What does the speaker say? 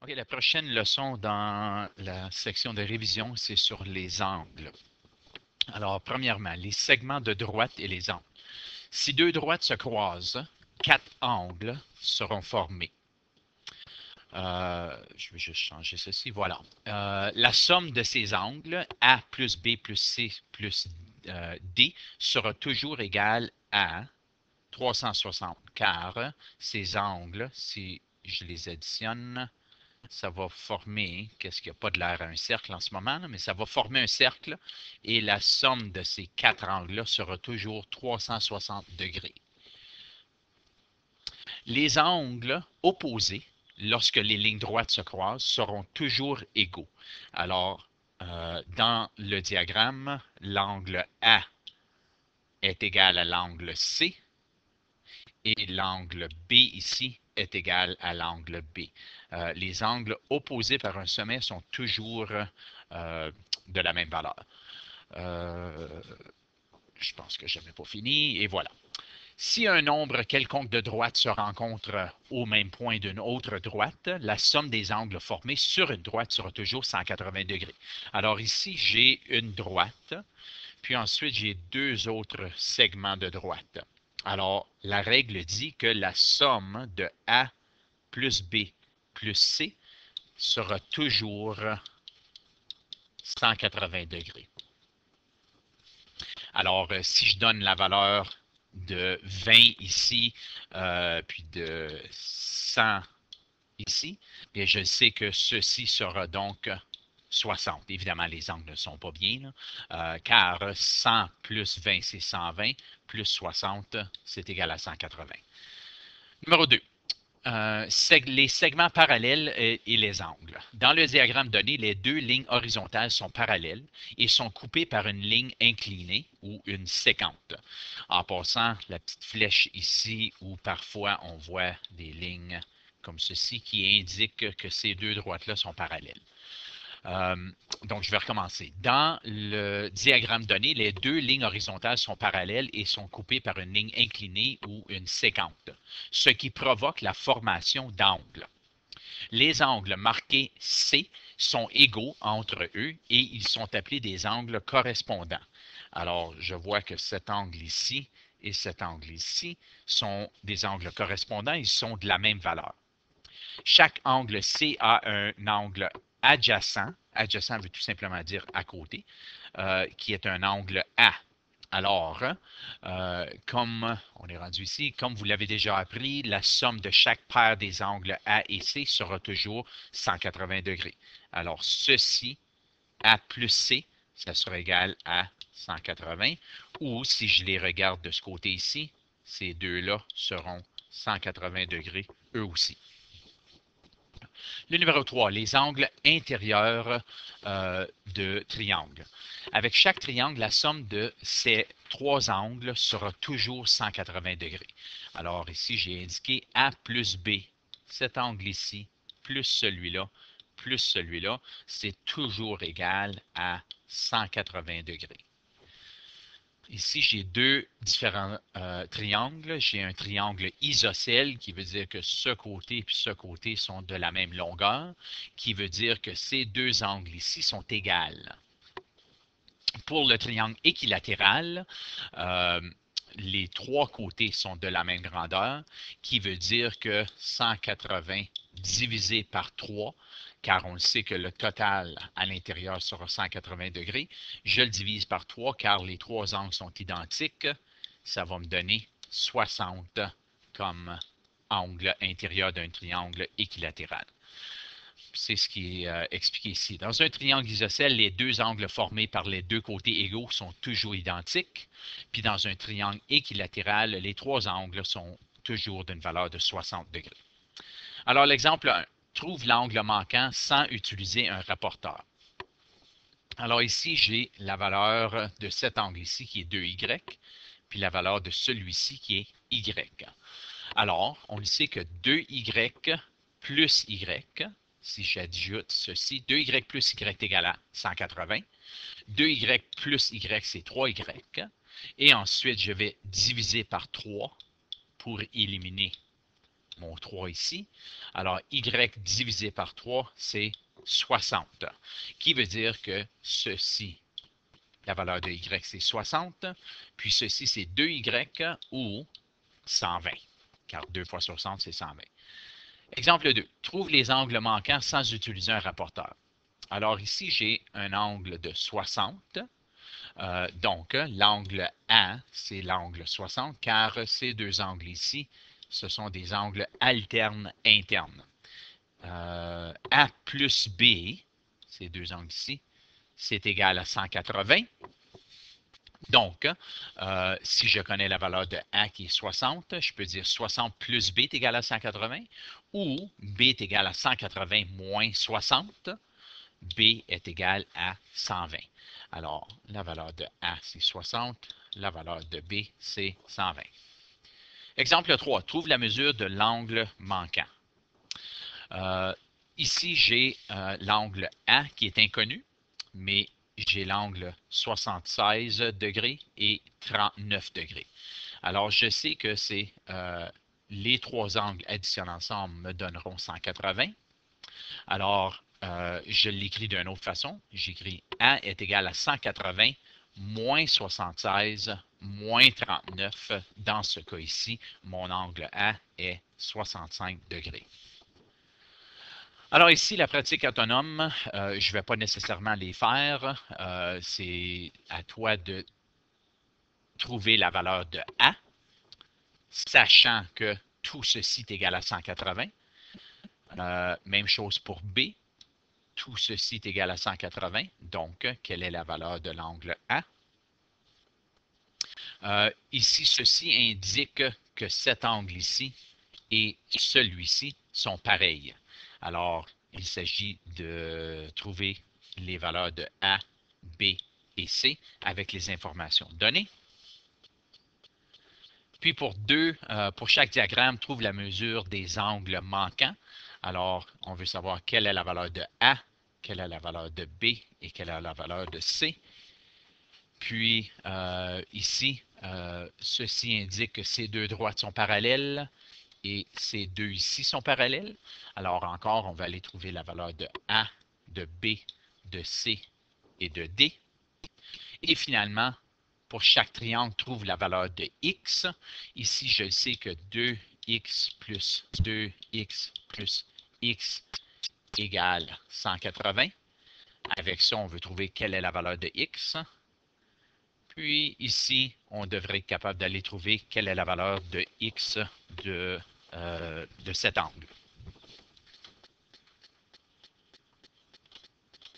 OK, la prochaine leçon dans la section de révision, c'est sur les angles. Alors, premièrement, les segments de droite et les angles. Si deux droites se croisent, quatre angles seront formés. Je vais juste changer ceci. Voilà. La somme de ces angles, A plus B plus C plus D, sera toujours égale à 360, car ces angles, si je les additionne, ça va former, qu'est-ce qu'il n'y a pas de l'air à un cercle en ce moment, mais ça va former un cercle et la somme de ces quatre angles-là sera toujours 360 degrés. Les angles opposés, lorsque les lignes droites se croisent, seront toujours égaux. Alors, dans le diagramme, l'angle A est égal à l'angle C et l'angle B ici est égal à l'angle B. Les angles opposés par un sommet sont toujours de la même valeur. Je pense que je n'avais pas fini, et voilà. Si un nombre quelconque de droites se rencontre au même point d'une autre droite, la somme des angles formés sur une droite sera toujours 180 degrés. Alors ici, j'ai une droite, puis ensuite j'ai deux autres segments de droite. Alors, la règle dit que la somme de A plus B plus C sera toujours 180 degrés. Alors, si je donne la valeur de 20 ici, puis de 100 ici, bien, je sais que ceci sera donc 60. Évidemment, les angles ne sont pas bien, car 100 plus 20, c'est 120, plus 60, c'est égal à 180. Numéro 2. Les segments parallèles et les angles. Dans le diagramme donné, les deux lignes horizontales sont parallèles et sont coupées par une ligne inclinée ou une séquente. En passant, la petite flèche ici où parfois on voit des lignes comme ceci qui indiquent que ces deux droites-là sont parallèles. Donc, je vais recommencer. Dans le diagramme donné, les deux lignes horizontales sont parallèles et sont coupées par une ligne inclinée ou une séquente, ce qui provoque la formation d'angles. Les angles marqués C sont égaux entre eux et ils sont appelés des angles correspondants. Alors, je vois que cet angle ici et cet angle ici sont des angles correspondants, ils sont de la même valeur. Chaque angle C a un angle adjacent. Adjacent veut tout simplement dire à côté, qui est un angle A. Alors, comme on est rendu ici, comme vous l'avez déjà appris, la somme de chaque paire des angles A et C sera toujours 180 degrés. Alors, ceci, A plus C, ça sera égal à 180. Ou si je les regarde de ce côté ici, ces deux-là seront 180 degrés eux aussi. Le numéro 3, les angles intérieurs de triangles. Avec chaque triangle, la somme de ces trois angles sera toujours 180 degrés. Alors ici, j'ai indiqué A plus B. Cet angle ici, plus celui-là, c'est toujours égal à 180 degrés. Ici, j'ai deux différents triangles. J'ai un triangle isocèle qui veut dire que ce côté et ce côté sont de la même longueur, qui veut dire que ces deux angles ici sont égales. Pour le triangle équilatéral, les trois côtés sont de la même grandeur, qui veut dire que 180 divisé par 3, car on le sait que le total à l'intérieur sera 180 degrés. Je le divise par 3 car les trois angles sont identiques. Ça va me donner 60 comme angle intérieur d'un triangle équilatéral. C'est ce qui est expliqué ici. Dans un triangle isocèle, les deux angles formés par les deux côtés égaux sont toujours identiques. Puis dans un triangle équilatéral, les trois angles sont toujours d'une valeur de 60 degrés. Alors l'exemple 1. Trouve l'angle manquant sans utiliser un rapporteur. Alors ici, j'ai la valeur de cet angle ici qui est 2y, puis la valeur de celui-ci qui est y. Alors, on le sait que 2y plus y, si j'ajoute ceci, 2y plus y est égal à 180. 2y plus y, c'est 3y. Et ensuite, je vais diviser par 3 pour éliminer mon 3 ici. Alors, y divisé par 3, c'est 60, qui veut dire que ceci, la valeur de y, c'est 60, puis ceci, c'est 2y ou 120, car 2 fois 60, c'est 120. Exemple 2. Trouve les angles manquants sans utiliser un rapporteur. Alors ici, j'ai un angle de 60. Donc, l'angle A, c'est l'angle 60, car ces deux angles ici, ce sont des angles alternes internes. A plus B, ces deux angles ici, c'est égal à 180. Donc, si je connais la valeur de A qui est 60, je peux dire 60 plus B est égal à 180 ou B est égal à 180 moins 60. B est égal à 120. Alors, la valeur de A, c'est 60. La valeur de B, c'est 120. Exemple 3. Trouve la mesure de l'angle manquant. Ici, j'ai l'angle A qui est inconnu, mais j'ai l'angle 76 degrés et 39 degrés. Alors, je sais que c'est les trois angles additionnés ensemble me donneront 180. Alors, je l'écris d'une autre façon. J'écris A est égal à 180 moins 76 moins 39. Dans ce cas ici, mon angle A est 65 degrés. Alors ici, la pratique autonome, je ne vais pas nécessairement les faire. C'est à toi de trouver la valeur de A, sachant que tout ceci est égal à 180. Même chose pour B. Tout ceci est égal à 180. Donc, quelle est la valeur de l'angle A? Ici, ceci indique que cet angle ici et celui-ci sont pareils. Alors, il s'agit de trouver les valeurs de A, B et C avec les informations données. Puis pour chaque diagramme, trouve la mesure des angles manquants. Alors, on veut savoir quelle est la valeur de A, quelle est la valeur de B et quelle est la valeur de C. Puis ici, ceci indique que ces deux droites sont parallèles et ces deux ici sont parallèles. Alors encore, on va aller trouver la valeur de A, de B, de C et de D. Et finalement, pour chaque triangle, trouve la valeur de X. Ici, je sais que 2X plus 2X plus X égale 180. Avec ça, on veut trouver quelle est la valeur de X. Puis ici, on devrait être capable d'aller trouver quelle est la valeur de X de cet angle.